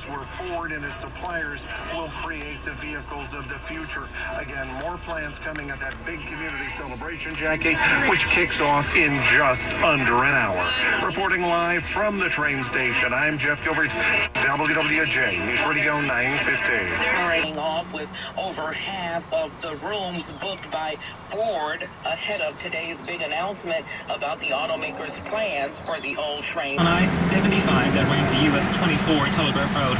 cars where Ford and its suppliers will create the vehicles of the future. Again, more plans coming at that big community celebration, Jackie, which kicks off in just under an hour. Reporting live from the train station, I'm Jeff Gilbert, WWJ News Radio 950. Starting off with over half of the rooms booked by Ford ahead of today's big announcement about the automaker's plans for the old train. On I-75 that ran to US 24 Telegraph Road.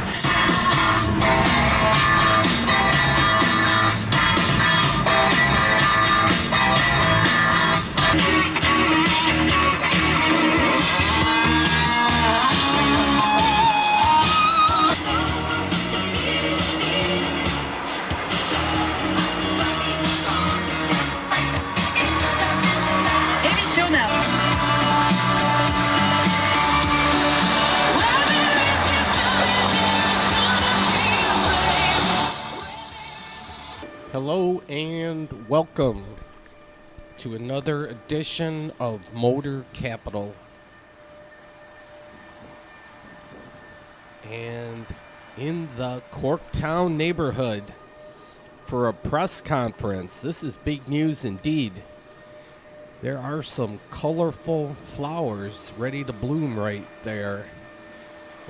Hello and welcome to another edition of Motor Capital. And in the Corktown neighborhood for a press conference. This is big news indeed. There are some colorful flowers ready to bloom right there.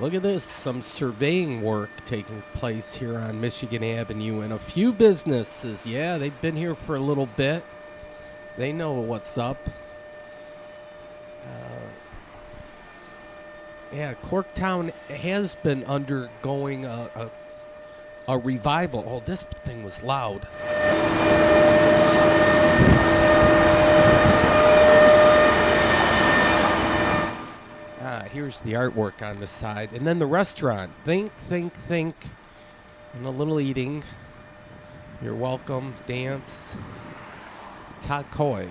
Look at this, some surveying work taking place here on Michigan Avenue, and a few businesses, yeah, they've been here for a little bit. They know what's up. Corktown has been undergoing a revival. Oh, this thing was loud. Here's the artwork on the side. And then the restaurant. Think. And a little eating. You're welcome. Dance. Takoi.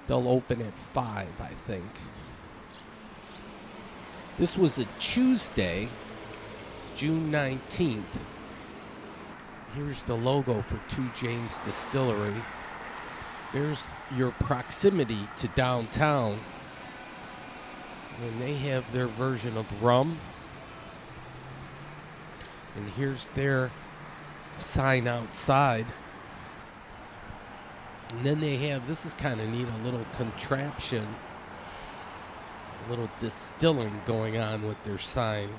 They'll open at 5, I think. This was a Tuesday, June 19th. Here's the logo for 2 James Distillery. There's your proximity to downtown. And they have their version of rum. And here's their sign outside. And then they have, this is kind of neat, a little contraption, a little distilling going on with their sign.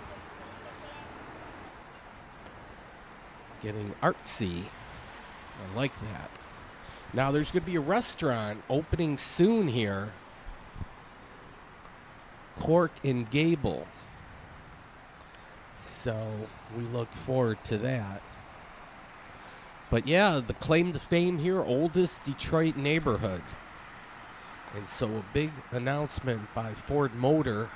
Getting artsy. I like that. Now there's going to be a restaurant opening soon here. Cork and Gable. So we look forward to that. But yeah, the claim to fame here, oldest Detroit neighborhood. And so a big announcement by Ford Motor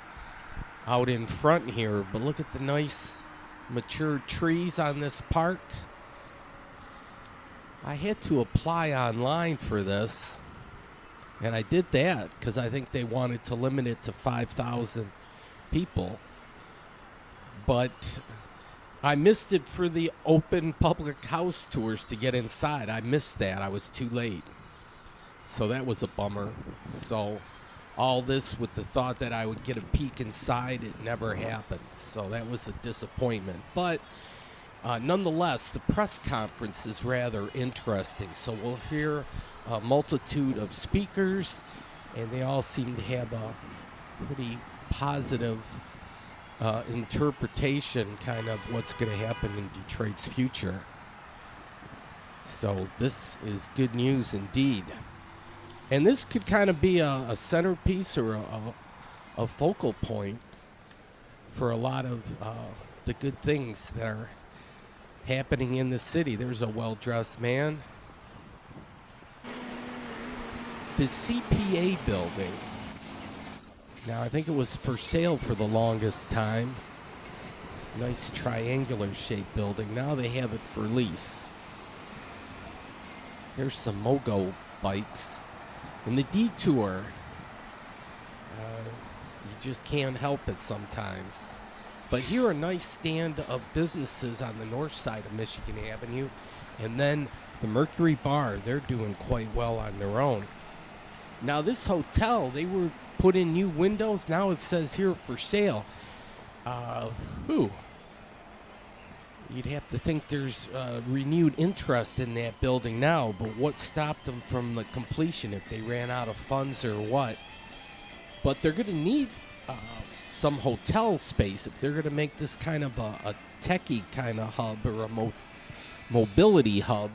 out in front here. But look at the nice mature trees on this park. I had to apply online for this. And I did that because I think they wanted to limit it to 5,000 people. But I missed it for the open public house tours to get inside. I missed that. I was too late. So that was a bummer. So all this with the thought that I would get a peek inside, it never happened. So that was a disappointment. But nonetheless, the press conference is rather interesting. So we'll hear a multitude of speakers, and they all seem to have a pretty positive interpretation kind of what's going to happen in Detroit's future. So this is good news indeed. And this could kind of be a centerpiece or a focal point for a lot of the good things that are happening in the city. There's a well-dressed man. The CPA building. Now, I think it was for sale for the longest time. Nice triangular shaped building. Now they have it for lease. There's some Mogo bikes. And the Detour. You just can't help it sometimes. But here a nice stand of businesses on the north side of Michigan Avenue. And then the Mercury Bar, they're doing quite well on their own. Now this hotel, they were put in new windows. Now it says here for sale. You'd have to think there's renewed interest in that building now, but what stopped them from the completion, if they ran out of funds or what? But they're going to need some hotel space if they're going to make this kind of a techie kind of hub or a mobility hub.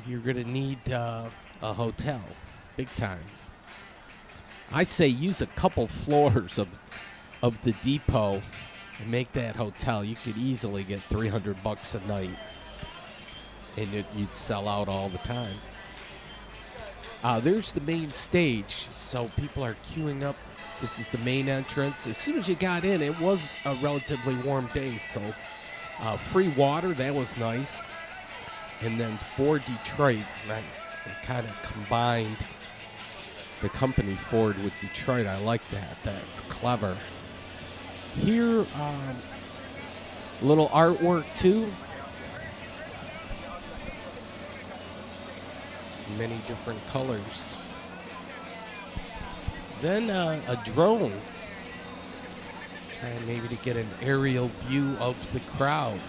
You're going to need a hotel, big time. I say use a couple floors of the depot and make that hotel. You could easily get $300 a night, and you'd sell out all the time. There's the main stage, so people are queuing up. This is the main entrance. As soon as you got in, it was a relatively warm day, so free water, that was nice. And then Ford Detroit, they kind of combined the company Ford with Detroit. I like that. That's clever. Here, little artwork too. Many different colors. Then a drone. Trying maybe to get an aerial view of the crowd.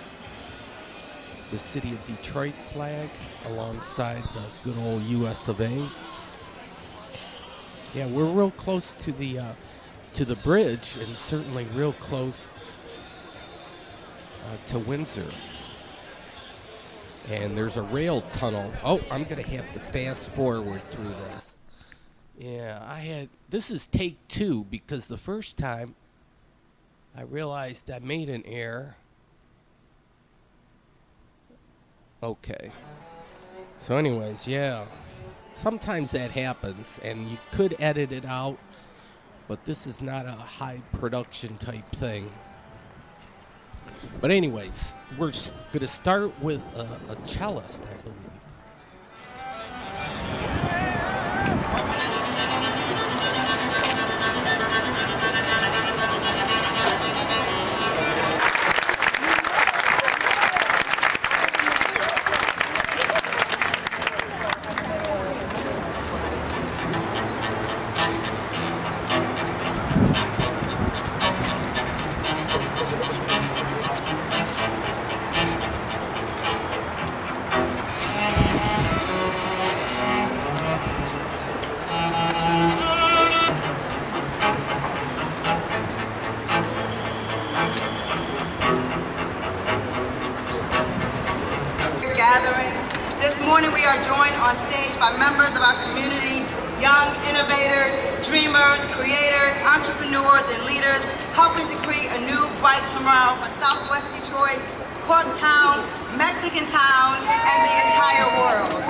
The city of Detroit flag alongside the good old US of A. Yeah, we're real close to the bridge, and certainly real close to Windsor. And there's a rail tunnel. Oh, I'm going to have to fast forward through this. Yeah, this is take 2, because the first time I realized I made an error. Okay. So anyways, yeah. Sometimes that happens, and you could edit it out, but this is not a high production type thing. But anyways, we're going to start with a cellist, I believe. Members of our community, young innovators, dreamers, creators, entrepreneurs, and leaders, helping to create a new bright tomorrow for Southwest Detroit, Corktown, Mexican Town, and the entire world.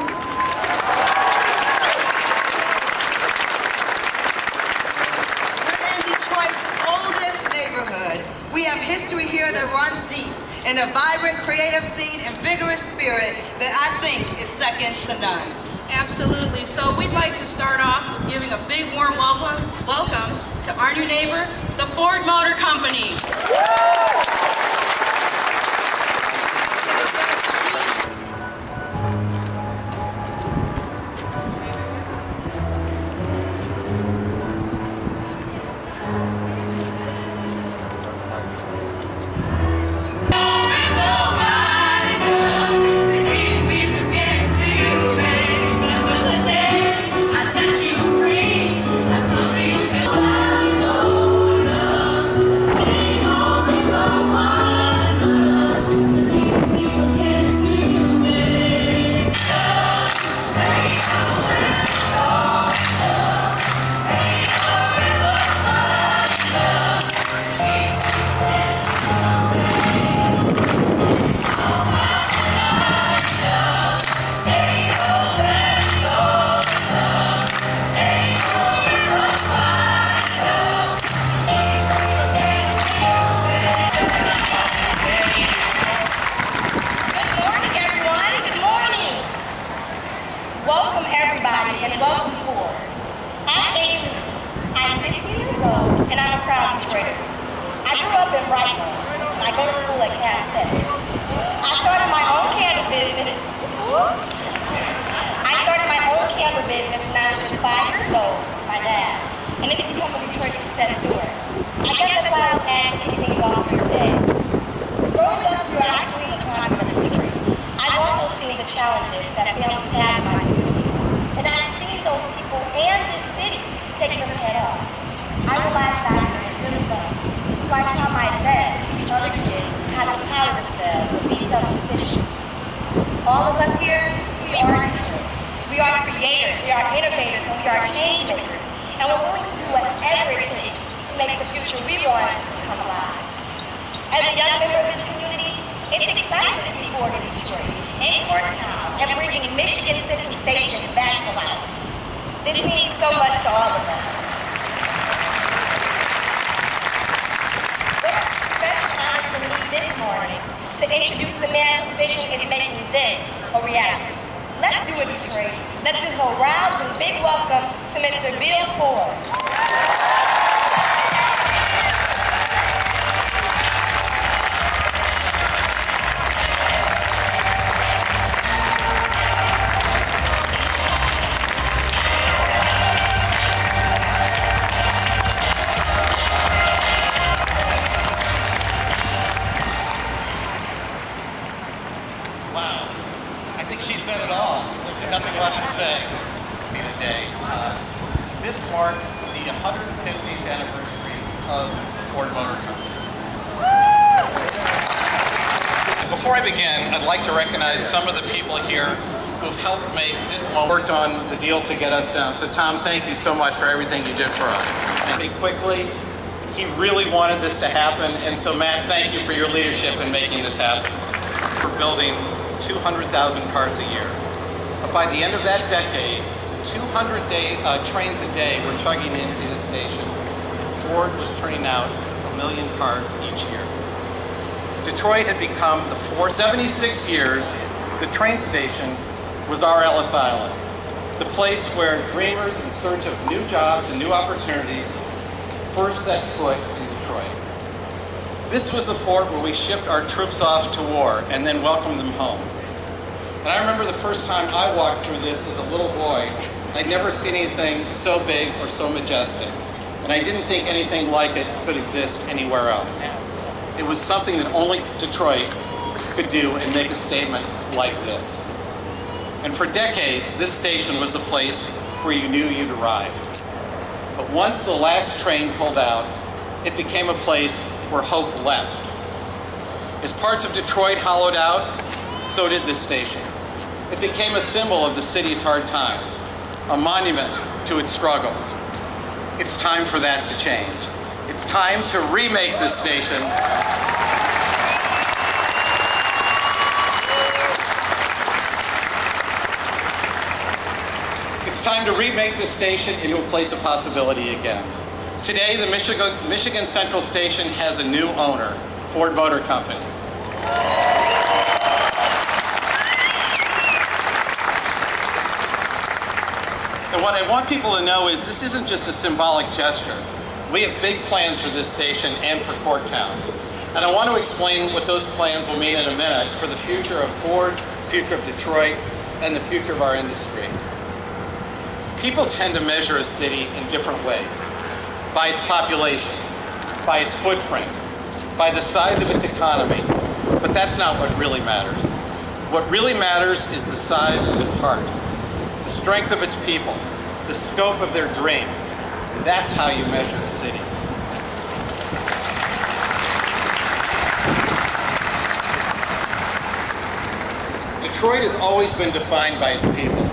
We're in Detroit's oldest neighborhood. We have history here that runs deep, and a vibrant, creative scene and vigorous spirit that I think is second to none. Absolutely. So we'd like to start off with giving a big warm welcome to our new neighbor, the Ford Motor Company. business when I was just 5 years old with my dad. And it became a Detroit success story. I guess that's why I was glad to kick things off here today. Growing up, we were actually in the process of Detroit. I've also seen the challenges that families have in my community, and I've seen those people and this city take them head on. I realize that I'm really young, so I try my best to teach other kids how to empower themselves and be self-sufficient. All of us here, we are Detroit. We are creators, we are innovators, and we are change makers. And we're willing to do whatever it takes to make the future we want come alive. As a young member of this community, it's exciting to see Ford in Detroit, in Corktown, and bringing Michigan Central Station back to life. This means so much to all of us. It's a special honor for me this morning to introduce the man whose vision is making this a reality. Let's do it, Detroit. Let's give a rousing big welcome to Mr. Bill Ford. Wow. I think she said it all. There's nothing left to say, Tina J. This marks the 150th anniversary of the Ford Motor Company. Before I begin, I'd like to recognize some of the people here who've helped make this moment. Worked on the deal to get us down. So Tom, thank you so much for everything you did for us. And very quickly, he really wanted this to happen. And so Matt, thank you for your leadership in making this happen. For building 200,000 cars a year. But by the end of that decade, 200 trains a day were chugging into his station. Ford was turning out 1 million cars each year. Detroit had become the fourth. 76 years, the train station was our Ellis Island, the place where dreamers in search of new jobs and new opportunities first set foot in Detroit. This was the port where we shipped our troops off to war and then welcomed them home. And I remember the first time I walked through this as a little boy, I'd never seen anything so big or so majestic. And I didn't think anything like it could exist anywhere else. It was something that only Detroit could do and make a statement like this. And for decades, this station was the place where you knew you'd arrived. But once the last train pulled out, it became a place where hope left. As parts of Detroit hollowed out, so did this station. It became a symbol of the city's hard times, a monument to its struggles. It's time for that to change. It's time to remake this station. It's time to remake this station into a place of possibility again. Today, the Michigan Central Station has a new owner, Ford Motor Company. And what I want people to know is this isn't just a symbolic gesture. We have big plans for this station and for Corktown. And I want to explain what those plans will mean in a minute for the future of Ford, future of Detroit, and the future of our industry. People tend to measure a city in different ways. By its population, by its footprint, by the size of its economy. But that's not what really matters. What really matters is the size of its heart, the strength of its people, the scope of their dreams. That's how you measure the city. Detroit has always been defined by its people.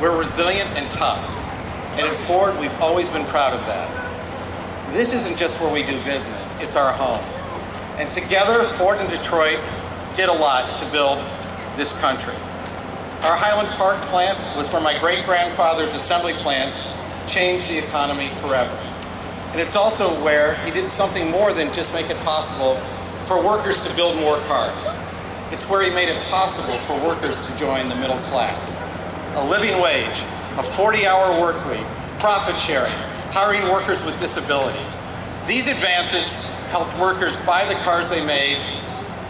We're resilient and tough. And at Ford, we've always been proud of that. This isn't just where we do business, it's our home. And together, Ford and Detroit did a lot to build this country. Our Highland Park plant was where my great-grandfather's assembly plant changed the economy forever. And it's also where he did something more than just make it possible for workers to build more cars. It's where he made it possible for workers to join the middle class. A living wage, a 40-hour work week, profit sharing, hiring workers with disabilities. These advances helped workers buy the cars they made,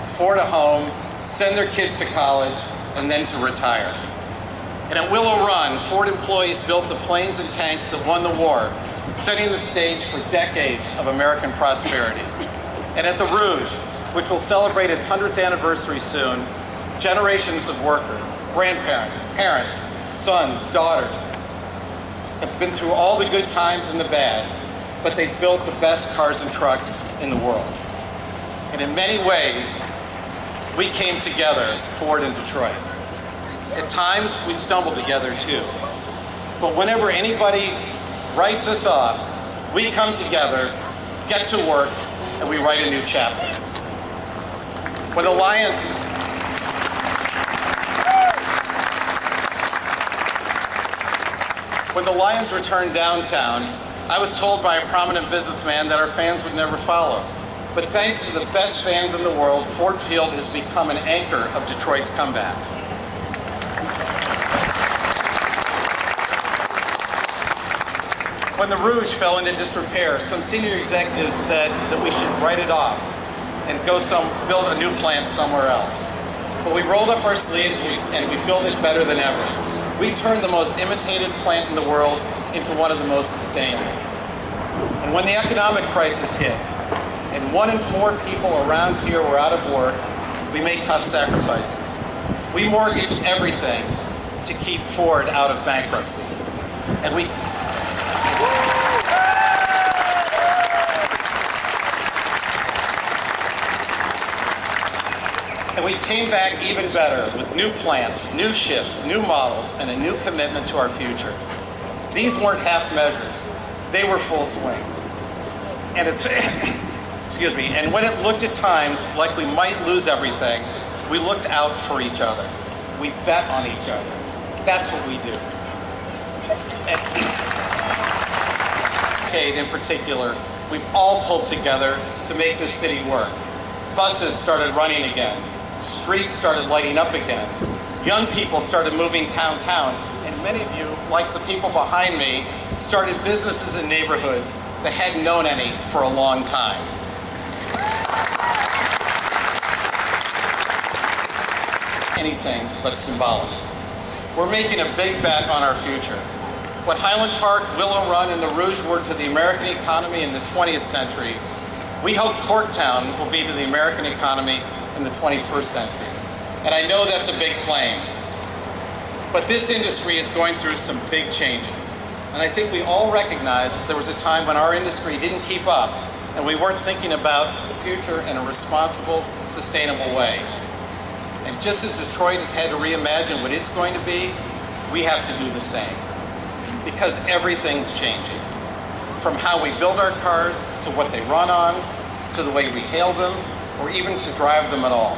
afford a home, send their kids to college, and then to retire. And at Willow Run, Ford employees built the planes and tanks that won the war setting the stage for decades of American prosperity. And at the Rouge, which will celebrate its 100th anniversary soon, generations of workers, grandparents, parents, sons, daughters have been through all the good times and the bad, but they've built the best cars and trucks in the world. And in many ways, we came together, Ford and Detroit. At times, we stumbled together too. But whenever anybody writes us off, we come together, get to work, and we write a new chapter. When the Lions returned downtown, I was told by a prominent businessman that our fans would never follow. But thanks to the best fans in the world, Ford Field has become an anchor of Detroit's comeback. When the Rouge fell into disrepair, some senior executives said that we should write it off and go build a new plant somewhere else. But we rolled up our sleeves and we built it better than ever. We turned the most imitated plant in the world into one of the most sustainable. And when the economic crisis hit, and 1 in 4 people around here were out of work, we made tough sacrifices. We mortgaged everything to keep Ford out of bankruptcy. And we came back even better with new plants, new shifts, new models, and a new commitment to our future. These weren't half measures. They were full swings. And and when it looked at times like we might lose everything, we looked out for each other. We bet on each other. That's what we do. In particular, we've all pulled together to make this city work. Buses started running again. Streets started lighting up again. Young people started moving downtown, and many of you, like the people behind me, started businesses in neighborhoods that hadn't known any for a long time. Anything but symbolic. We're making a big bet on our future. What Highland Park, Willow Run, and the Rouge were to the American economy in the 20th century, we hope Corktown will be to the American economy in the 21st century. And I know that's a big claim. But this industry is going through some big changes. And I think we all recognize that there was a time when our industry didn't keep up and we weren't thinking about the future in a responsible, sustainable way. And just as Detroit has had to reimagine what it's going to be, we have to do the same. Because everything's changing. From how we build our cars, to what they run on, to the way we hail them, or even to drive them at all.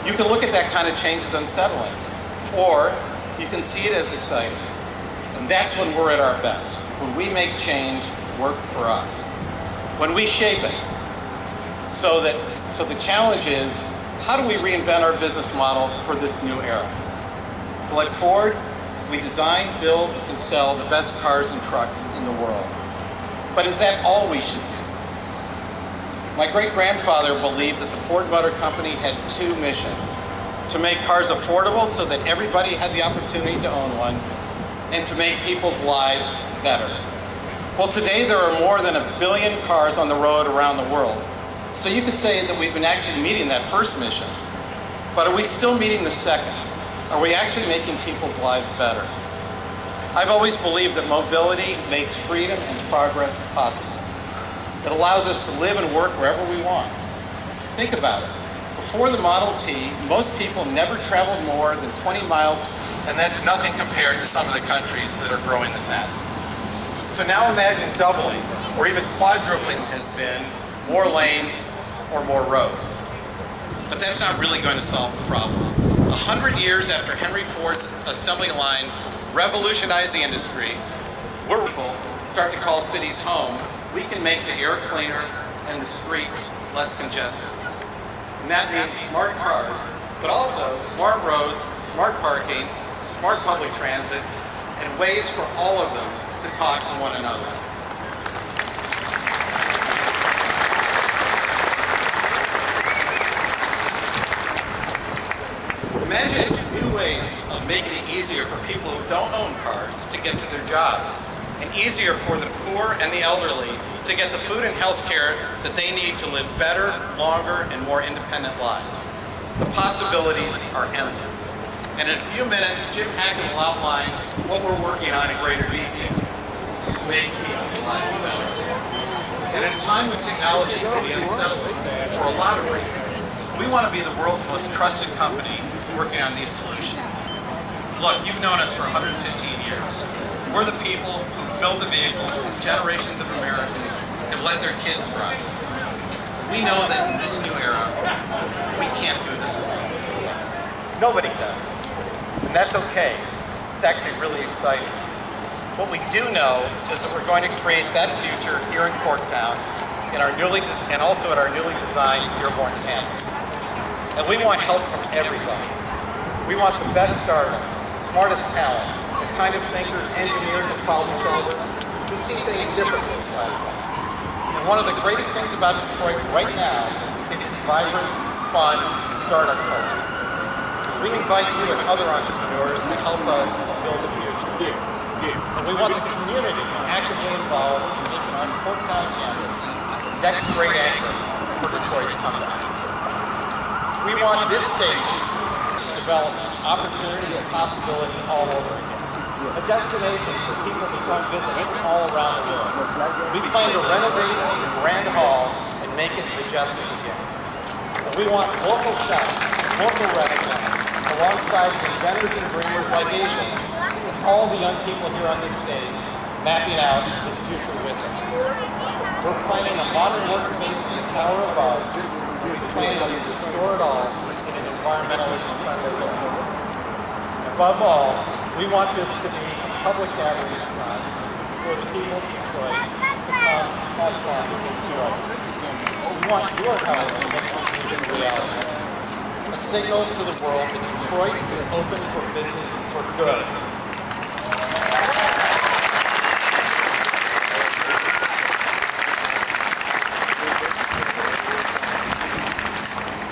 You can look at that kind of change as unsettling, or you can see it as exciting. And that's when we're at our best, when we make change work for us. When we shape it. So the challenge is, how do we reinvent our business model for this new era? Well, at Ford, we design, build, and sell the best cars and trucks in the world. But is that all we should do? My great-grandfather believed that the Ford Motor Company had 2 missions: to make cars affordable so that everybody had the opportunity to own one, and to make people's lives better. Well, today there are more than 1 billion cars on the road around the world. So you could say that we've been actually meeting that first mission. But are we still meeting the second? Are we actually making people's lives better? I've always believed that mobility makes freedom and progress possible. It allows us to live and work wherever we want. Think about it. Before the Model T, most people never traveled more than 20 miles, and that's nothing compared to some of the countries that are growing the fastest. So now imagine doubling, or even quadrupling has been more lanes or more roads. But that's not really going to solve the problem. 100 years after Henry Ford's assembly line revolutionized the industry, where people start to call cities home, we can make the air cleaner and the streets less congested. And that means smart cars, but also smart roads, smart parking, smart public transit, and ways for all of them to talk to one another. Imagine new ways of making it easier for people who don't own cars to get to their jobs. and easier for the poor and the elderly to get the food and health care that they need to live better, longer, and more independent lives. The possibilities are endless. And in a few minutes, Jim Hackett will outline what we're working on in greater detail. Make people's lives better. And at a time when technology can be unsettling for a lot of reasons, we want to be the world's most trusted company working on these solutions. Look, you've known us for 115 years. We're the people who build the vehicles that generations of Americans have let their kids drive. We know that in this new era, we can't do this alone. Nobody does. And that's okay. It's actually really exciting. What we do know is that we're going to create that future here in Corktown and also at our newly designed Dearborn campus. And we want help from everybody. We want the best startups, the smartest talent, the kind of thinkers, engineers, and problem solvers who see things differently inside of us. And one of the greatest things about Detroit right now is its vibrant, fun startup culture. We invite you and other entrepreneurs to help us build the future. And we want the community actively involved in making our Corktown campus the next great anchor for Detroit's comeback. We want this station to develop opportunity and possibility all over again. A destination for people to come visit all around the world. We plan to renovate the Grand Hall and make it majestic again. And we want local shops, local restaurants, alongside the inventors and dreamers like Asia, and all the young people here on this stage mapping out this future with us. We're planning a modern workspace in the tower above. We plan to restore it all in an environmentally friendly way. Above all, we want this to be a public gathering spot for the people of Detroit to come have fun and enjoy. We want your help to make this vision a reality. A signal to the world that Detroit is open for business for good.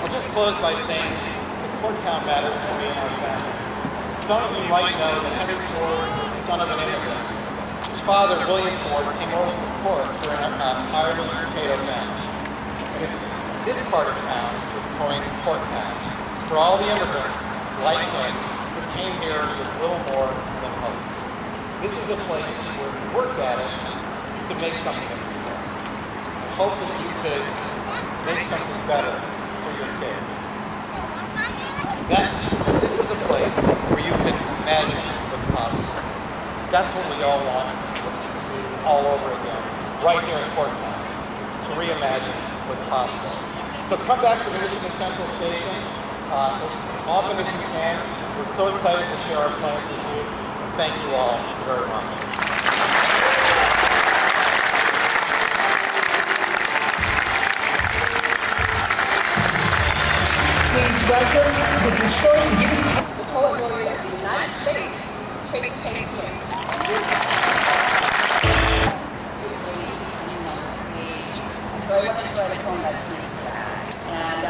I'll just close by saying that Corktown matters to me and our family. Some of you might know that Henry Ford was the son of an immigrant. His father, William Ford, came over from Cork during Ireland's potato famine. And this part of town was coined Corktown for all the immigrants like him who came here with little more than hope. This is a place where if you worked at it, you could make something of yourself. I hope that you could make something better for your kids. This is a place where you can imagine what's possible. That's what we all want us to do all over again, right here in Corktown, to reimagine what's possible. So come back to the Michigan Central Station as often as you can. We're so excited to share our plans with you. Thank you all very much. Please welcome the Detroit Youth Poet Laureate of the United States, Tracy Paisley. So I wanted to write a poem that speaks to that. And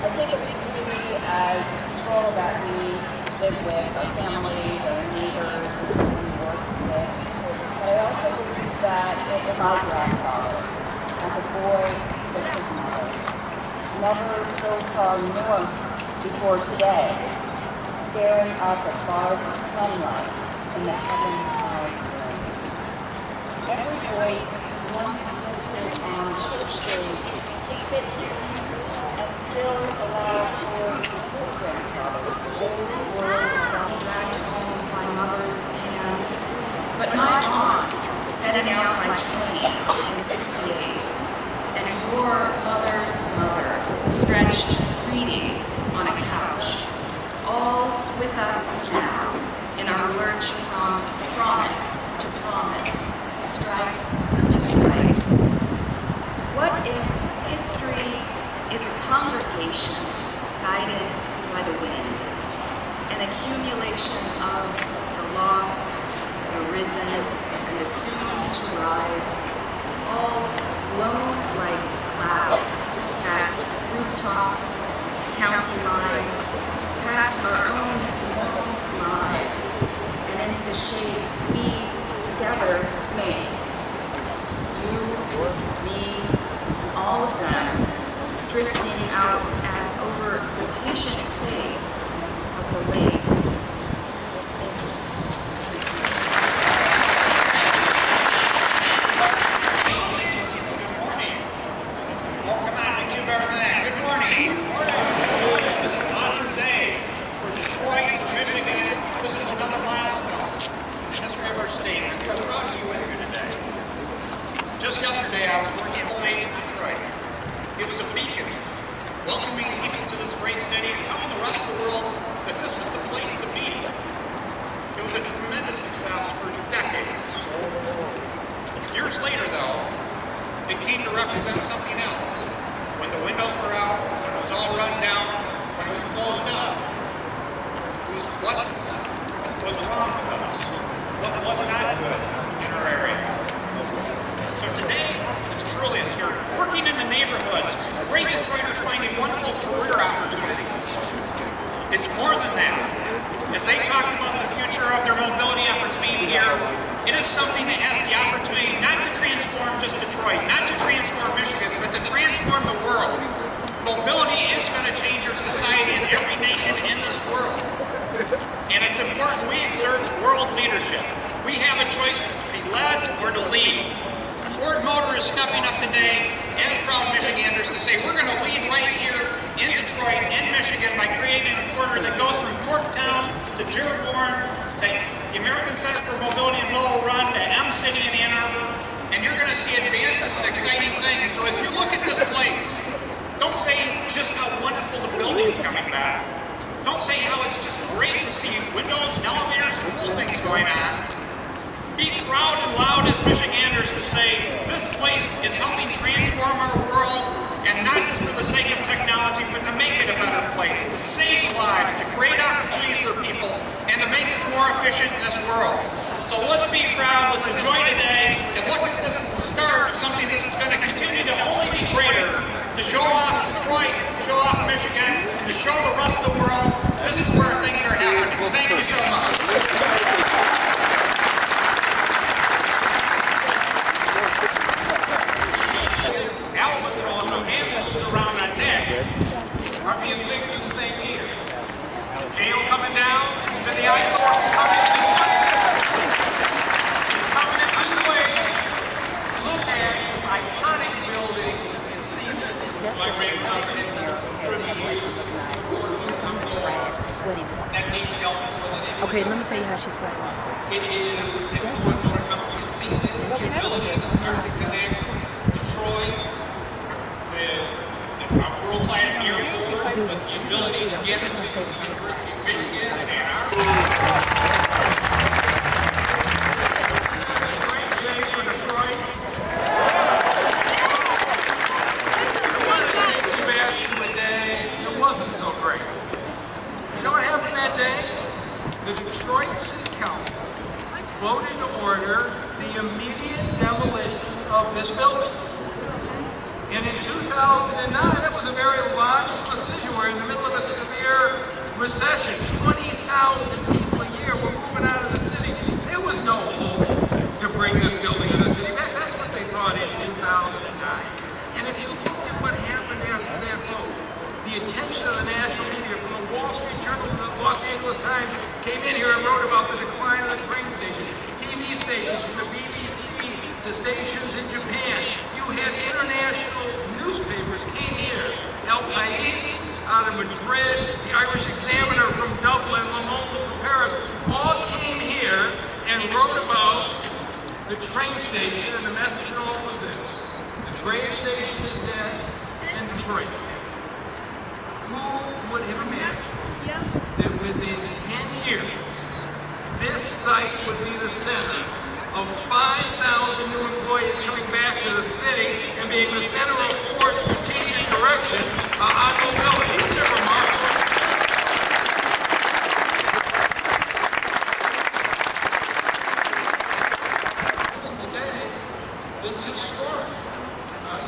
I think of the community as people that we live with, our families, our neighbors, who we work with. But I also believe that my grandfather, as a boy with his mother, never so far north before today, staring up at bars of sunlight in the heaven-high room. Every voice once lifted on church days fit here, and still allow for grandfathers, old world dragged home by mother's hands, but my aunts setting out by train in '68. And your mother's mother, stretched, reading on a couch, all with us now in our lurch from promise to promise, strife to strife. What if history is a congregation guided by the wind, an accumulation of the lost, the risen, and the soon to rise, all blown like clouds past rooftops, county lines, past our own long lives, and into the shade we together drifting out as over the patient face of the lake. Thank you. Good morning. Oh, come on, we can do better than that. Good morning. This is an awesome day for Detroit, for Michigan. This is another milestone in the history of our state. I'm so proud to be with you today. Just yesterday, I was working Old Age in Detroit. It was a beacon, welcoming people to this great city, telling the rest of the world that this was the place to be. It was a tremendous success for decades. Years later, though, it came to represent something else. When the windows were out, when it was all run down, when it was closed up, it was what was wrong with us, what was not good in our area. So today is truly a spirit. Working in the neighborhoods, great Detroiters finding wonderful career opportunities. It's more than that. As they talk about the future of their mobility efforts being here, it is something that has the opportunity not to transform just Detroit, not to transform Michigan, but to transform the world. Mobility is going to change our society in every nation in this world. And it's important we exert world leadership. We have a choice to be led or to lead. Ford Motor is stepping up today as proud Michiganders to say we're going to lead right here in Detroit, in Michigan, by creating a corridor that goes from Corktown to Dearborn, to the American Center for Mobility and Mobile Run, to M-City in Ann Arbor, and you're going to see advances and exciting things. So as you look at this place, don't say just how wonderful the building's coming back. Don't say how it's just great to see windows and elevators and cool things going on. Be proud and loud as Michiganders to say this place is helping transform our world, and not just for the sake of technology, but to make it a better place, to save lives, to create opportunities for people, and to make us more efficient in this world. So let's be proud, let's enjoy today, and look at this as the start of something that's going to continue to only be greater, to show off Detroit, show off Michigan, and to show the rest of the world this is where things are happening. Thank you so much. Albatross or handles around our necks are being fixed in the same year. Jail coming down, it's been the eyesore coming this way. Coming in this way to look at this iconic building and see this. My great confidence that needs help more than anything. Okay, let me tell you how she played. It is important for a company to see this, the ability to start to connect Detroit with a world-class airport, with the ability to get into the University of Michigan and Ann Arbor. Great day for Detroit. Too bad for the day it wasn't so great. You know what happened that day? The Detroit City Council voted to order the immediate demolition of this building. And in 2009, that was a very logical decision. We're in the middle of a severe recession. 20,000 people a year were moving out of the city. There was no hope to bring this building to the city. That's what they thought in 2009. And if you looked at what happened after that vote, the attention of the national media, from the Wall Street Journal to the Los Angeles Times, came in here and wrote about the decline of the train station, TV stations from the BBC to stations in Japan. You had international newspapers came here. El País out of Madrid, the Irish Examiner from Dublin, Le Monde from Paris, all came here and wrote about the train station, and the message all was this: the train station is dead, and Detroit is dead. Who would have imagined that within 10 years, this site would be the center of 5,000 new employees coming back to the city and being the center of Ford's strategic direction on mobility? Isn't it remarkable? Today, it's historic.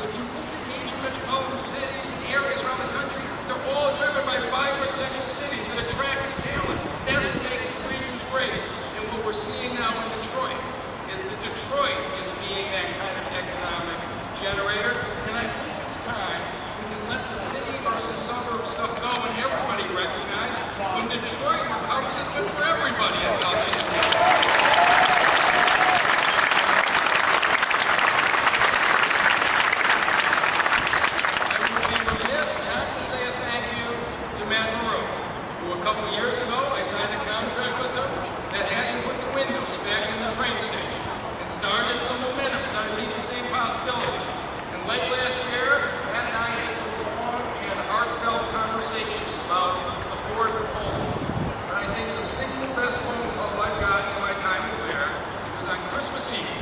If you look at major metropolitan cities and areas around the country, they're all driven by vibrant central cities that attract talent. That's what makes regions great. And what we're seeing now in Detroit is that Detroit is being that kind of economic generator. And I think it's time we can let the everybody at Salvation. A couple of years ago, I signed a contract with them that had him put the windows back in the train station and started some momentum, started meeting the same possibilities. And late last year, Matt and I had some long and heartfelt conversations about the Ford proposal. And I think the single best phone call I've got in my time as mayor was on Christmas Eve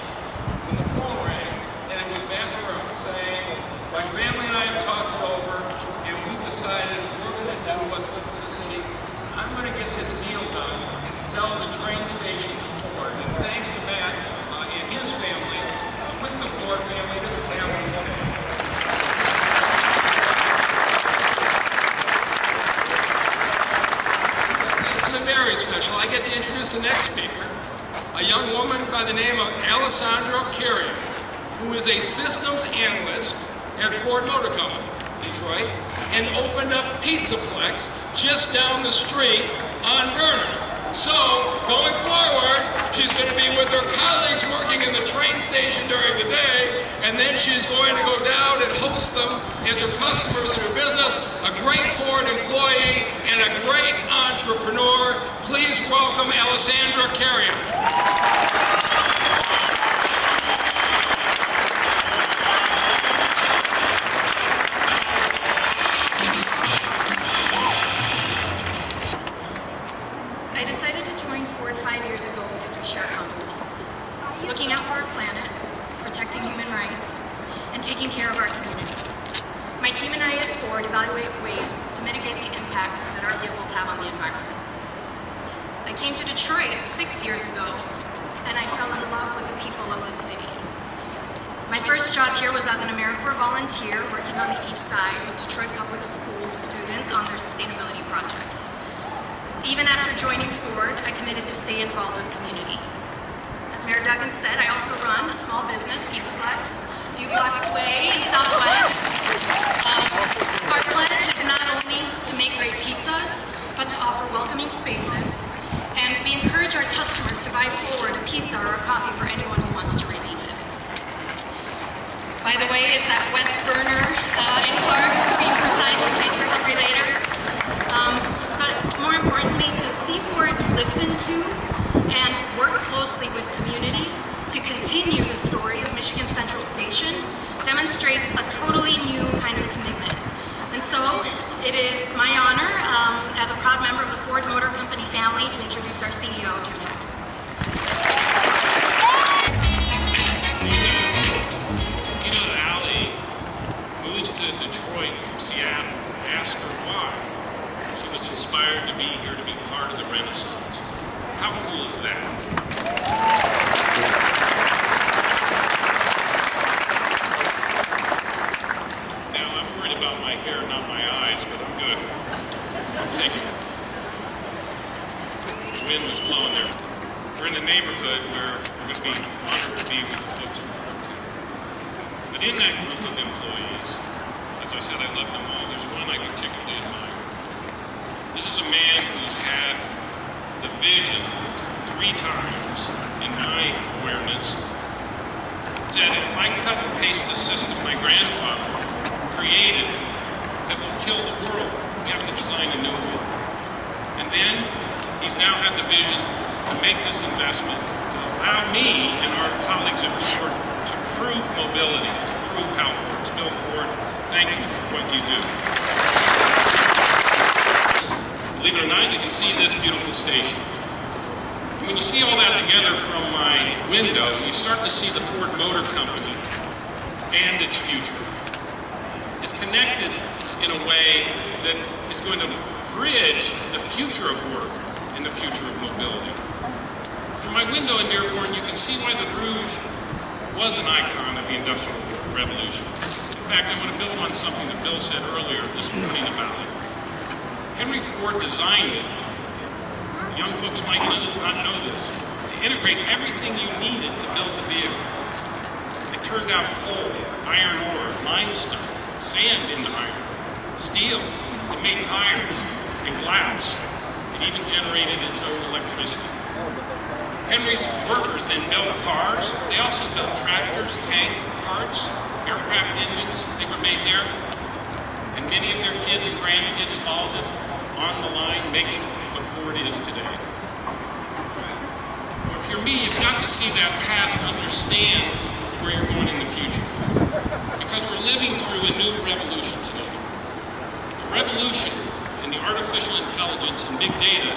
when the phone rang, and it was Matt Maroon saying, my family and I have talked it over, and we've decided we're going to do what's good for the city. I'm going to get this deal done and sell the train station to Ford. And thanks to Matt and his family, with the Ford family, this is happening today. It's very special. I get to introduce the next speaker, a young woman by the name of Alessandra Carrier, who is a systems analyst at Ford Motor Company, Detroit, and opened up Pizzaplex just down the street on Vernon. So, going forward, she's going to be with her colleagues working in the train station during the day, and then she's going to go down and host them as her customers in her business, a great Ford employee and a great entrepreneur. Please welcome Alessandra Carrier. Looking out for our planet, protecting human rights, and taking care of our communities. My team and I at Ford evaluate ways to mitigate the impacts that our vehicles have on the environment. I came to Detroit 6 years ago, and I fell in love with the people of the city. My first job here was as an AmeriCorps volunteer working on the east side with Detroit Public Schools students on their sustainability projects. Even after joining Ford, I committed to stay involved with community. As Mayor Duggan said, I also run a small business, Pizzaplex, a few blocks away in Southwest. Our pledge is not only to make great pizzas, but to offer welcoming spaces. And we encourage our customers to buy Ford a pizza or a coffee for anyone who wants to redeem it. By the way, it's at West Burner in Clark, to be precise, in case you're hungry later. But more importantly, to see Ford listen to and work closely with community to continue the story of Michigan Central Station demonstrates a totally new kind of commitment. And so it is my honor, as a proud member of the Ford Motor Company family, to introduce our CEO, Jim Hackett. Allie moves to Detroit from Seattle. Ask her why. She was inspired to be here to be part of the Renaissance. How cool is that? Now, I'm worried about my hair, not my eyes, but I'm good. I'll take it. The wind was blowing there. We're in a neighborhood where we're going to be honored to be with the folks from Ford. But in that group of employees, as I said, I love them all. There's one I particularly admire. This is a man who's had the vision 3 times in my awareness that if I cut and paste the system my grandfather created that will kill the world, we have to design a new one. And then he's now had the vision to make this investment to allow me and our colleagues at Ford to prove mobility, to prove how it works. Bill Ford, thank you for what you do. Believe it or not, you can see this beautiful station. And when you see all that together from my window, you start to see the Ford Motor Company and its future. It's connected in a way that is going to bridge the future of work and the future of mobility. From my window in Dearborn, you can see why the Rouge was an icon of the Industrial Revolution. In fact, I want to build on something that Bill said earlier this morning about it. Henry Ford designed it, young folks might not know this, to integrate everything you needed to build the vehicle. It turned out coal, iron ore, limestone, sand into iron, steel. It made tires and glass. It even generated its own electricity. Henry's workers then built cars. They also built tractors, tank parts, aircraft engines. They were made there. And many of their kids and grandkids followed them on the line, making what Ford is today. Well, if you're me, you've got to see that past to understand where you're going in the future. Because we're living through a new revolution today. A revolution in the artificial intelligence and big data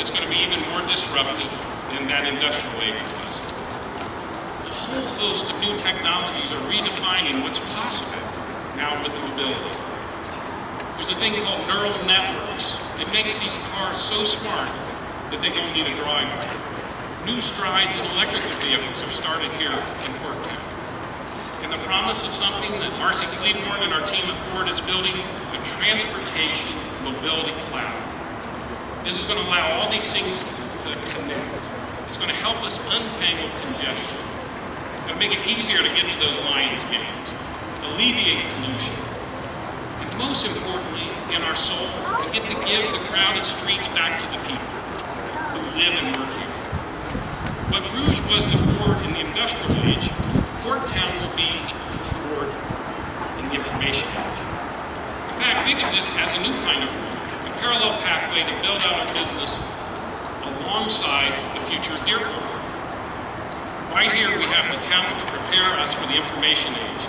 is going to be even more disruptive than that industrial age was. A whole host of new technologies are redefining what's possible now with mobility. There's a thing called neural networks. It makes these cars so smart that they don't need a driver. New strides in electrical vehicles are started here in Corktown. And the promise of something that Marcy Cleveland and our team at Ford is building, a transportation mobility cloud. This is going to allow all these things to connect. It's going to help us untangle congestion. It'll make it easier to get to those Lions games, alleviate pollution, and most importantly, in our soul, we get to give the crowded streets back to the people who live and work here. What Rouge was to Ford in the industrial age, Corktown will be to Ford in the information age. In fact, think of this as a new kind of Rouge, a parallel pathway to build out a business alongside the future of Dearborn. Right here, we have the talent to prepare us for the information age,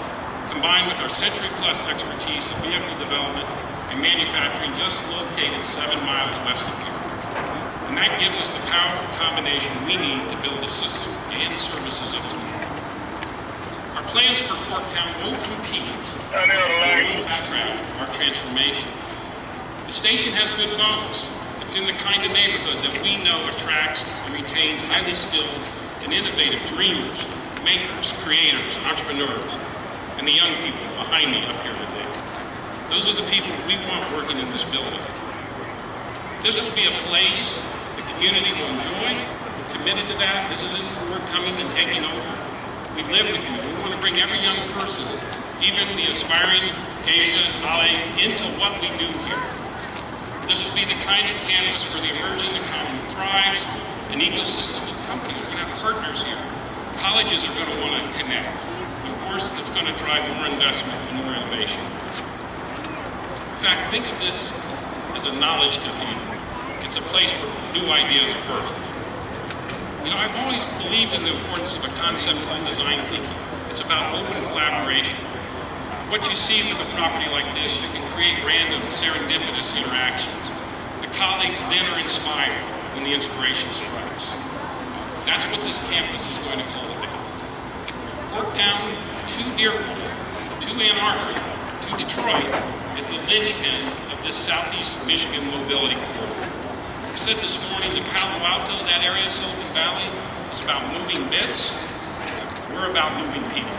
combined with our century-plus expertise in vehicle development and manufacturing just located 7 miles west of here. And that gives us the powerful combination we need to build a system and services of tomorrow. Our plans for Corktown won't compete, they won't distract our transformation. The station has good bones. It's in the kind of neighborhood that we know attracts and retains highly skilled and innovative dreamers, makers, creators, entrepreneurs, and the young people behind me up here today. Those are the people we want working in this building. This will be a place the community will enjoy. We're committed to that. This isn't Ford coming and taking over. We live with you. We want to bring every young person, even the aspiring Asia and Ale, into what we do here. This will be the kind of canvas where the emerging economy thrives, an ecosystem of companies. We're going to have partners here. Colleges are going to want to connect. Of course, that's going to drive more investment and more innovation. In fact, think of this as a knowledge cathedral. It's a place where new ideas are birthed. You know, I've always believed in the importance of a concept called design thinking. It's about open collaboration. What you see with a property like this, you can create random, serendipitous interactions. The colleagues then are inspired when the inspiration strikes. That's what this campus is going to cultivate. Corktown to Dearborn, to Ann Arbor, to Detroit is the linchpin of this Southeast Michigan mobility corridor. I said this morning that Palo Alto, that area of Silicon Valley, is about moving bits. We're about moving people.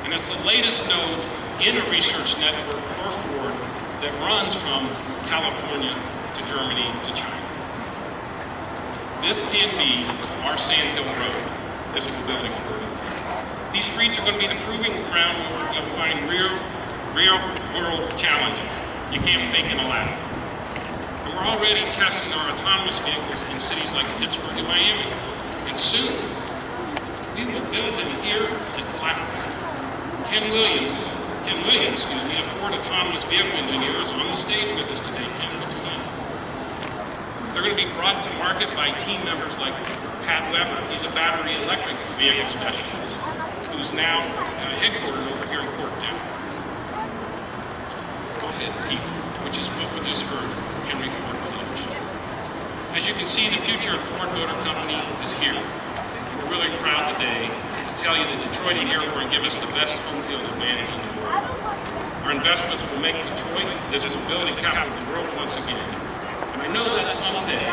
And it's the latest node in a research network for Ford that runs from California to Germany to China. This can be our Sandhill Road, this mobility corridor. These streets are going to be the proving ground where you'll find real-world challenges you can't think in a lab. And we're already testing our autonomous vehicles in cities like Pittsburgh and Miami. And soon, we will build them here in Flatbush. Ken Williams, a Ford autonomous vehicle engineer, is on the stage with us today. Ken, would you mind? They're going to be brought to market by team members like Pat Weber. He's a battery electric vehicle specialist who's now headquartered over here in Corktown. Fit people, which is what we just heard Henry Ford pledge. As you can see, the future of Ford Motor Company is here. We're really proud today to tell you that Detroit and Dearborn give us the best home field advantage in the world. Our investments will make Detroit this mobility capital of the world once again. And I know that someday,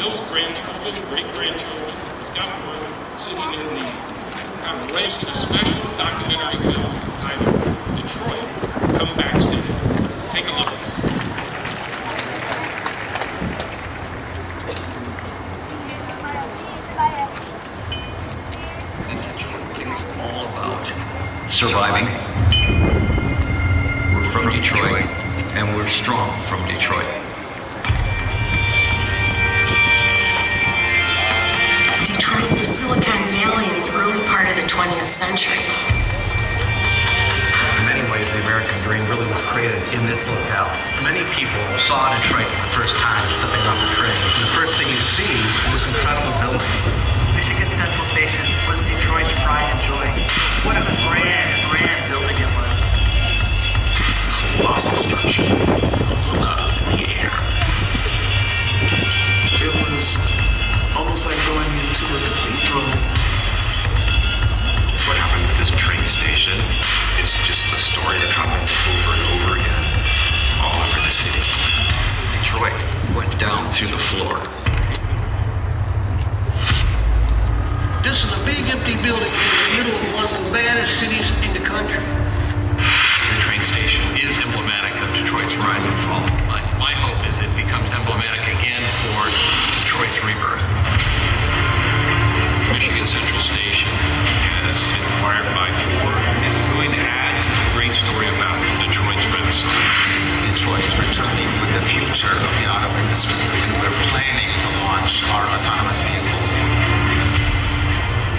Bill's grandchildren, great-grandchildren, he's got one sitting in the kind of race in a special documentary film titled Detroit, Come Back City. Take a look. Surviving. We're from Detroit, and we're strong from Detroit. Detroit was Silicon Valley in the early part of the 20th century. In many ways, the American dream really was created in this locale. Many people saw Detroit for the first time stepping off a train. And the first thing you see is this incredible building. Michigan Central Station was Detroit's pride and joy. What a grand building it was. Colossal structure. Look up in the air. It was almost like going into a cathedral. What happened with this train station is just a story that happened over and over again all over the city. Detroit went down through the floor. This is a big empty building in the middle of one of the baddest cities in the country. The train station is emblematic of Detroit's rise and fall. My hope is it becomes emblematic again for Detroit's rebirth. Michigan Central Station has been acquired by Ford. Is it going to add to the great story about Detroit's renaissance? Detroit is returning with the future of the auto industry, and we're planning to launch our autonomous vehicles.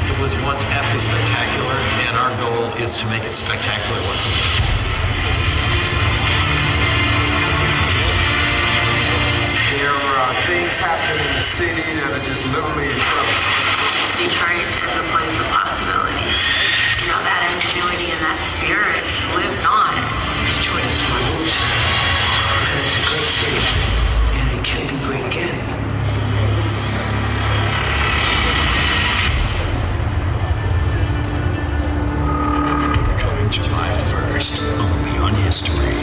It was once absolutely spectacular, and our goal is to make it spectacular once again. There are things happening in the city that are just literally incredible. Detroit is a place of possibilities. You know, that ingenuity and that spirit lives on. Detroit is my roots. And it's a great city. And it can be great again. Coming July 1st, only on History.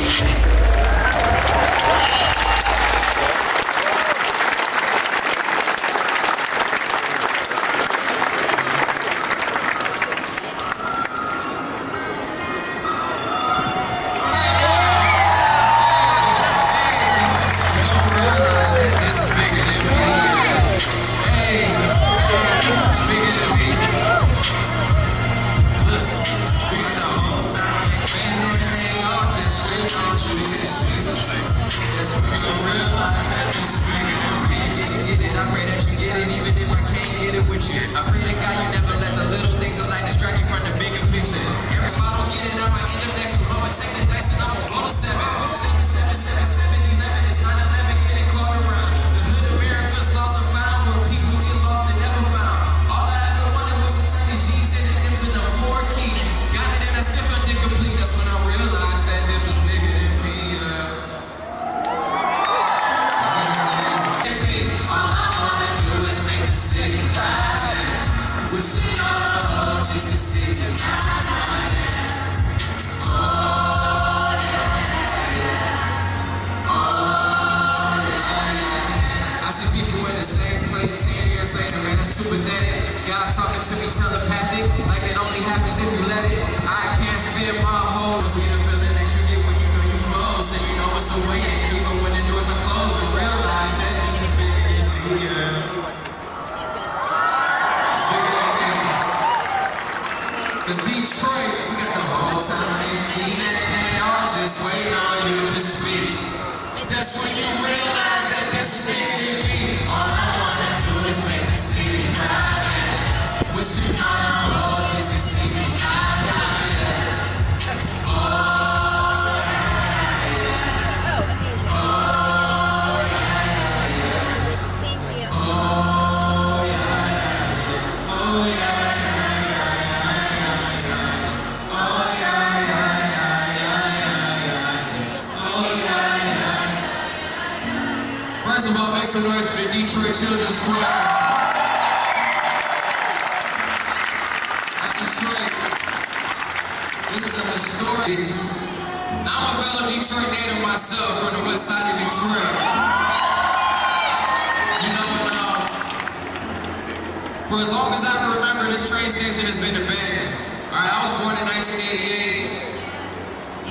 For as long as I can remember, this train station has been abandoned. All right, I was born in 1988,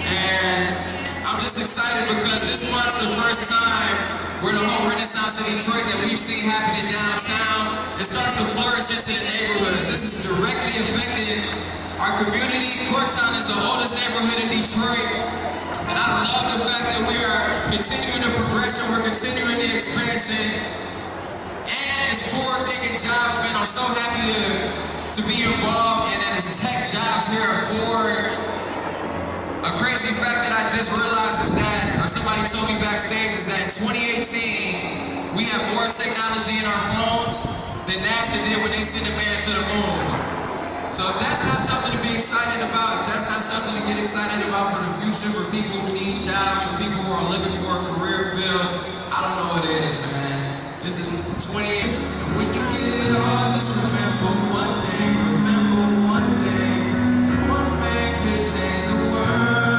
and I'm just excited because this month's the first time where the whole renaissance in Detroit that we've seen happening downtown, it starts to flourish into the neighborhoods. This is directly affecting our community. Corktown is the oldest neighborhood in Detroit, and I love the fact that we are continuing the progression, we're continuing the expansion, and it's Ford Thinking Jobs, man. I'm so happy to be involved, and that it's tech jobs here at Ford. A crazy fact that I just realized is that, or somebody told me backstage, is that in 2018, we have more technology in our phones than NASA did when they sent a man to the moon. So if that's not something to be excited about, if that's not something to get excited about for the future, for people who need jobs, for people who are looking for a career field, I don't know what it is, man. This is 28. We can get it all, just remember one thing, one man could change the world.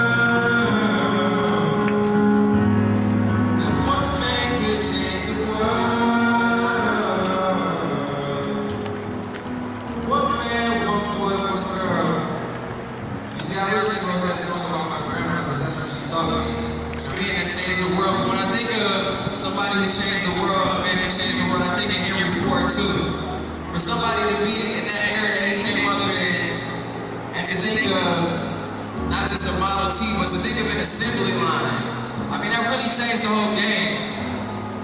Somebody who changed the world, a man who changed the world, I think of Henry Ford too. For somebody to be in that era that he came up in, and to think of not just a Model T, but to think of an assembly line. I mean, that really changed the whole game.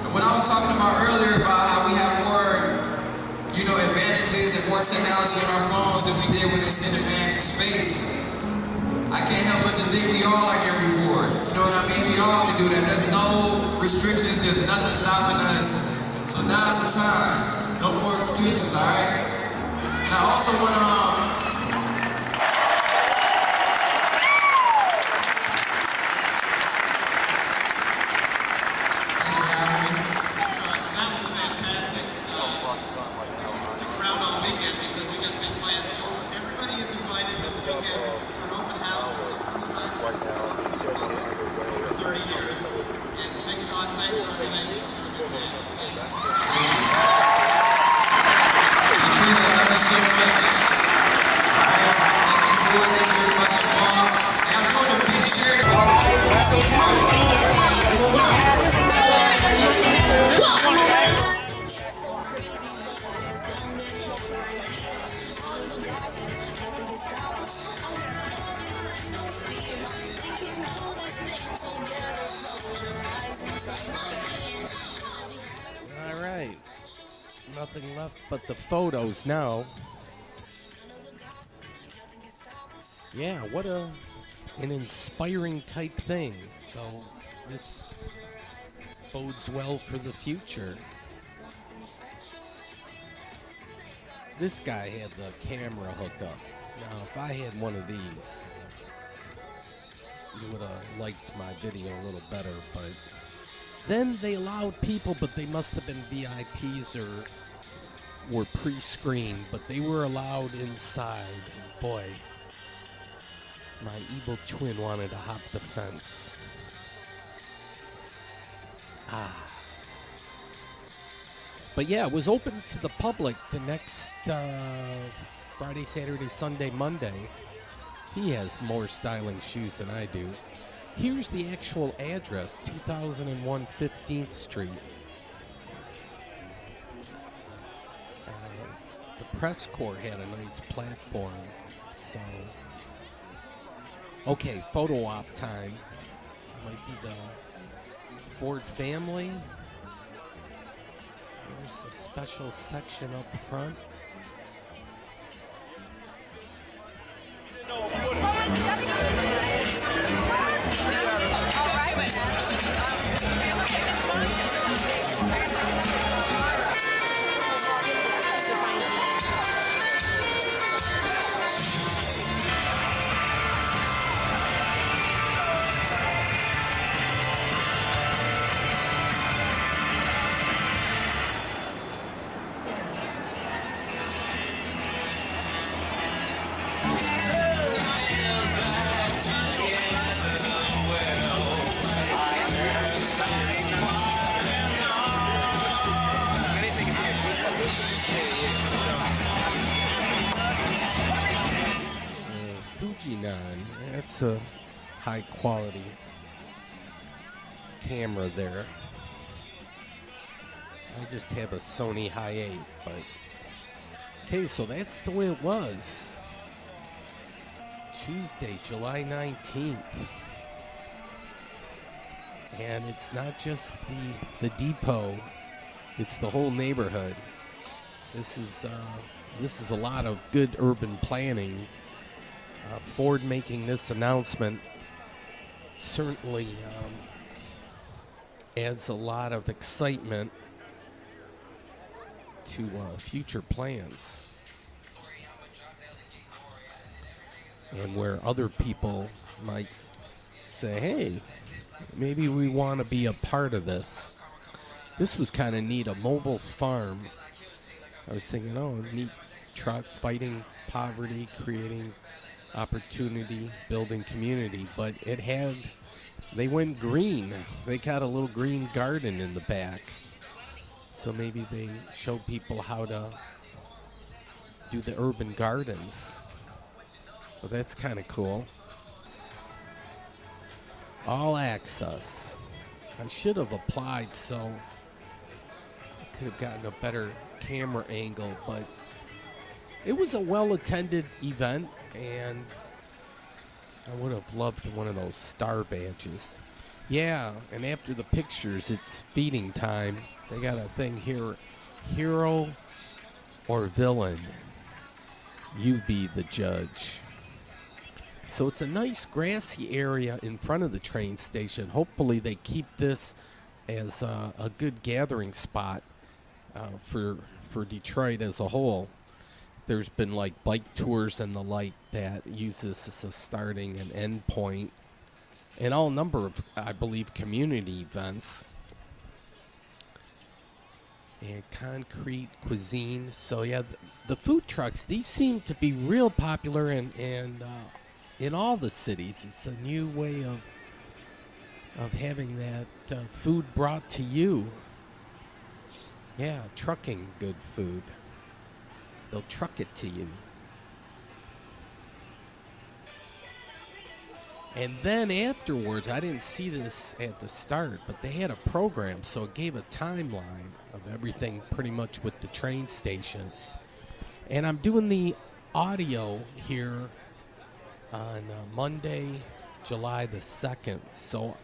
And what I was talking about earlier about how we have more, advantages and more technology in our phones than we did when they sent a man to space. I can't help but to think we all are Henry Ford. You know what I mean? We all can do that. There's no restrictions. There's nothing stopping us. So now's the time. No more excuses, all right? And I also want to... Thanks for having me. That was fantastic. Stick around all weekend because we got big plans. Everybody is invited this weekend to an open house. Over 30 years. And Big Sean, thanks for everything. You're a good man. Thank you. Katrina, I love you so much. Alright, thank you for it. Thank you everybody involved. And I'm going to big charity. All right. Nothing left but the photos now. Yeah, what an inspiring type thing. So this bodes well for the future. This guy had the camera hooked up. Now, if I had one of these, you would have liked my video a little better, but then they allowed people, but they must have been VIPs or were pre-screened, but they were allowed inside. Boy, my evil twin wanted to hop the fence. But yeah, it was open to the public the next Friday, Saturday, Sunday, Monday. He has more styling shoes than I do. Here's the actual address, 2001 15th Street. The press corps had a nice platform, so... Okay, photo op time. Might be the Ford family. There's a special section up front. Fujinon, that's a high quality camera there. I just have a Sony Hi8, but okay, so that's the way it was. Tuesday, July 19th. And it's not just the depot, it's the whole neighborhood. This is a lot of good urban planning. Ford making this announcement certainly adds a lot of excitement to future plans. And where other people might say, hey, maybe we want to be a part of this. This was kind of neat, a mobile farm. I was thinking, oh, neat truck, fighting poverty, creating opportunity, building community. But they went green. They got a little green garden in the back. So maybe they show people how to do the urban gardens. So that's kind of cool. All access. I should have applied so I could have gotten a better camera angle, but it was a well-attended event, and I would have loved one of those star badges. Yeah, and after the pictures, it's feeding time. They got a thing here, hero or villain, you be the judge. So it's a nice grassy area in front of the train station. Hopefully they keep this as a good gathering spot for Detroit as a whole. There's been like bike tours and the like that use this as a starting and end point, and all number of, I believe, community events. And concrete cuisine. So yeah, the food trucks, these seem to be real popular and in all the cities. It's a new way of having that food brought to you. Yeah, trucking good food. They'll truck it to you. And then afterwards, I didn't see this at the start, but they had a program, so it gave a timeline of everything pretty much with the train station. And I'm doing the audio here on Monday, July the 2nd. So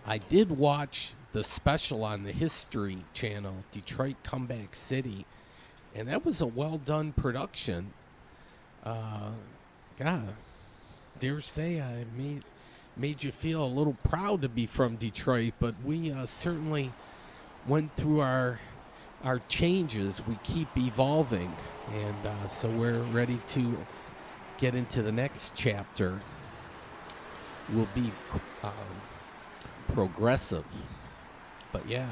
I did watch the special on the History Channel, Detroit Comeback City, and that was a well-done production. God, dare say I made you feel a little proud to be from Detroit, but we certainly went through our changes. We keep evolving, and so we're ready to get into the next chapter. Will be progressive, but yeah,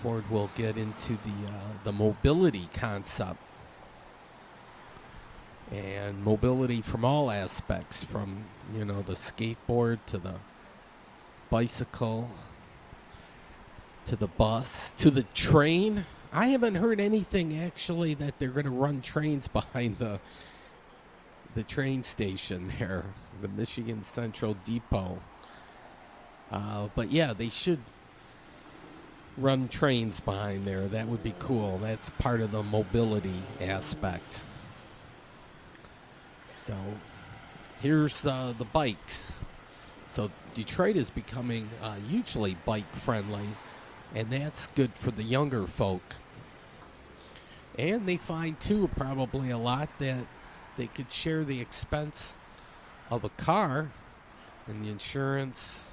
Ford will get into the mobility concept, and mobility from all aspects, from the skateboard to the bicycle to the bus to the train. I haven't heard anything actually that they're going to run trains behind the train station there, the Michigan Central Depot. But yeah, they should run trains behind there. That would be cool. That's part of the mobility aspect. So here's the bikes. So Detroit is becoming hugely bike friendly, and that's good for the younger folk. And they find too probably a lot that they could share the expense of a car and the insurance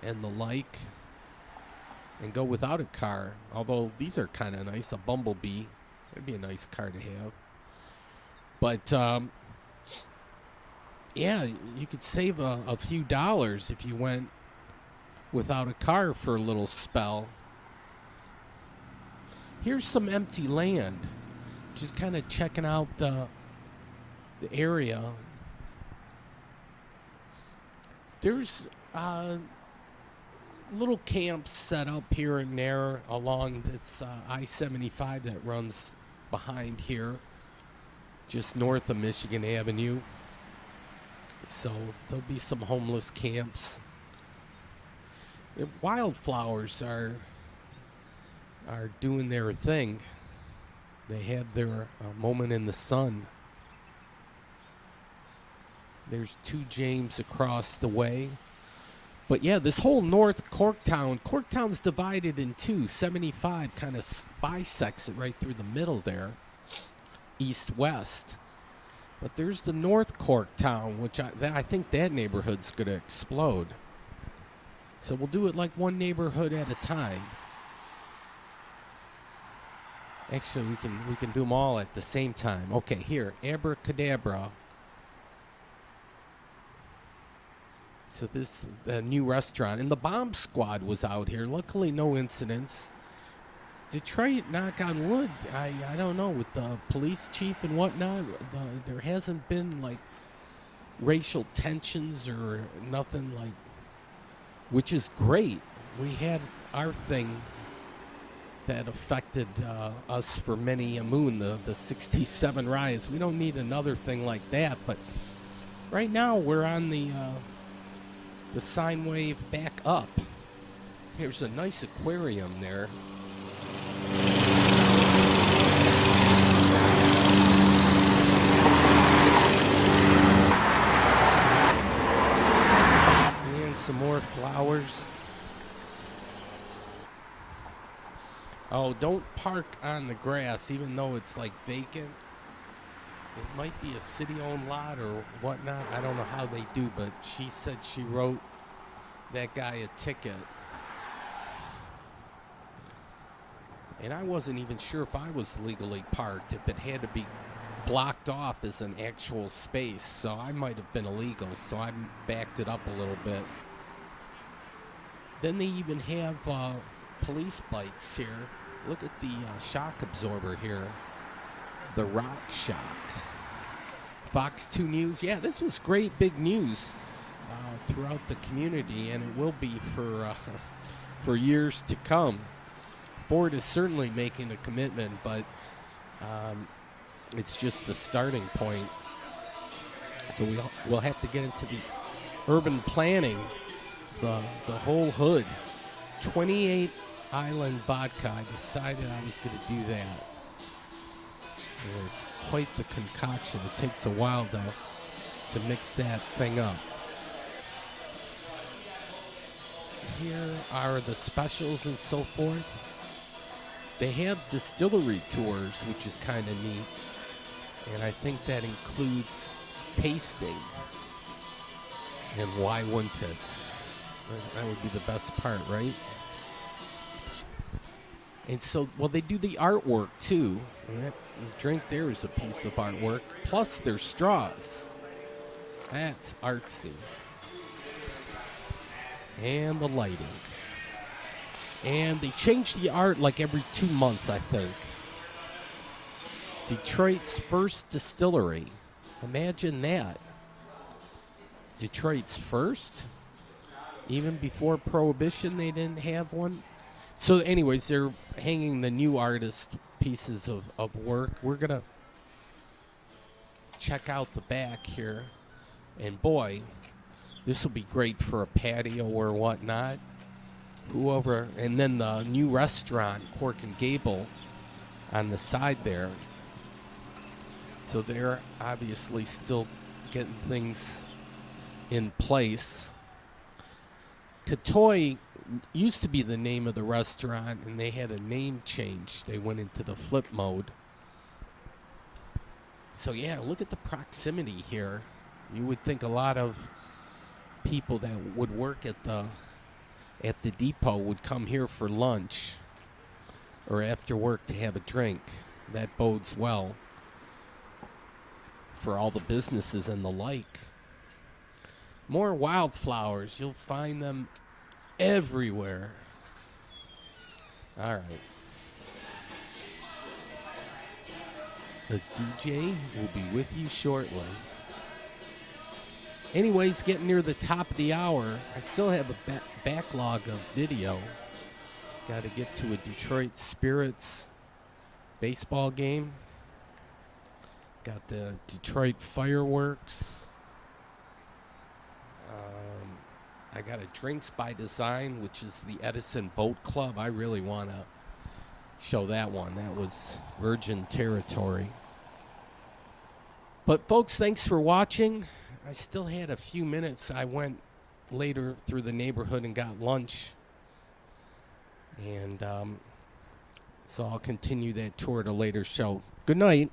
and the like, and go without a car. Although these are kind of nice. A Bumblebee, it'd be a nice car to have. But yeah, you could save a few dollars if you went without a car for a little spell. Here's some empty land. Just kind of checking out the area. There's little camps set up here and there along this I-75 that runs behind here, just north of Michigan Avenue. So there'll be some homeless camps. The wildflowers are doing their thing. They have their moment in the sun. There's 2 James across the way. But yeah, this whole North Corktown's divided in two. 75 kind of bisects it right through the middle there, east-west. But there's the North Corktown, which I think that neighborhood's going to explode. So we'll do it like one neighborhood at a time. Actually, we can do them all at the same time. Okay, here, Abracadabra. So this new restaurant, and the bomb squad was out here. Luckily, no incidents. Detroit, knock on wood. I don't know, with the police chief and whatnot, there hasn't been like racial tensions or nothing like, which is great. We had our thing that affected us for many a moon, the 67 riots. We don't need another thing like that, but right now we're on the sine wave back up. There's a nice aquarium there. And some more flowers. Oh, don't park on the grass, even though it's like vacant. It might be a city-owned lot or whatnot. I don't know how they do, but she said she wrote that guy a ticket. And I wasn't even sure if I was legally parked, if it had to be blocked off as an actual space. So I might have been illegal, so I backed it up a little bit. Then they even have police bikes here. Look at the shock absorber here. The Rock Shock. Fox 2 News. Yeah, this was great big news throughout the community, and it will be for years to come. Ford is certainly making a commitment, but it's just the starting point. So we'll have to get into the urban planning, the whole hood. 28 Island Vodka. I decided I was going to do that. It's quite the concoction. It takes a while to mix that thing up. Here are the specials and so forth. They have distillery tours, which is kind of neat. And I think that includes tasting. And why wouldn't it? That would be the best part, right? And so, well, they do the artwork, too. And that drink there is a piece of artwork. Plus, there's straws. That's artsy. And the lighting. And they change the art like every 2 months, I think. Detroit's first distillery. Imagine that. Detroit's first? Even before Prohibition, they didn't have one. So anyways, they're hanging the new artist pieces of work. We're going to check out the back here. And boy, this will be great for a patio or whatnot. Go over, and then the new restaurant, Cork and Gable, on the side there. So they're obviously still getting things in place. Katoy used to be the name of the restaurant, and they had a name change. They went into the flip mode. So yeah, look at the proximity here. You would think a lot of people that would work at the depot would come here for lunch or after work to have a drink. That bodes well for all the businesses and the like. More wildflowers. You'll find them everywhere. All right. The DJ will be with you shortly. Anyways, getting near the top of the hour. I still have a backlog of video. Got to get to a Detroit Spirits baseball game. Got the Detroit fireworks. I got a Drinks by Design, which is the Edison Boat Club. I really want to show that one. That was virgin territory. But folks, thanks for watching. I still had a few minutes. I went later through the neighborhood and got lunch. And so I'll continue that tour at a later show. Good night.